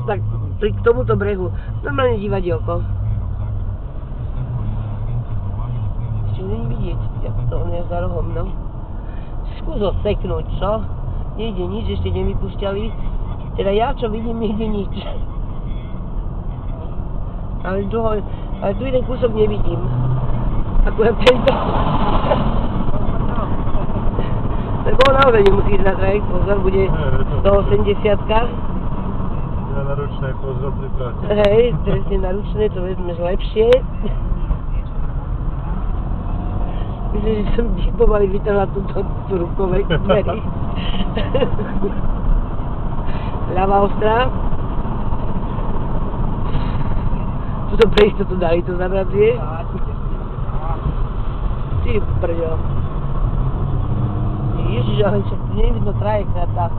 tak k tomuto brehu. Normálne divadielko. Ešte není vidieť, ako to on je za rohom, no. Skús ho seknúť, čo? Nejde nič, ešte nevypúšťali. Teda ja, čo vidím, nejde nič. Ale tu jeden kúsok nevidím. Akurát tento. Tak on naozaj nemusí ísť na trajekt, pozor, bude 180-ka. Ja na ručné pozor pripravte. Hej, presne na ručné, to vezmeš lepšie. Myslím, že som ti pomaly vytrhla tú rukové dverí. Ľavá ostrá. Tuto pre istotu dali to zabrať, vieš? Ty brďo. Ježiš, ale však tu nevidno trajekt na tak.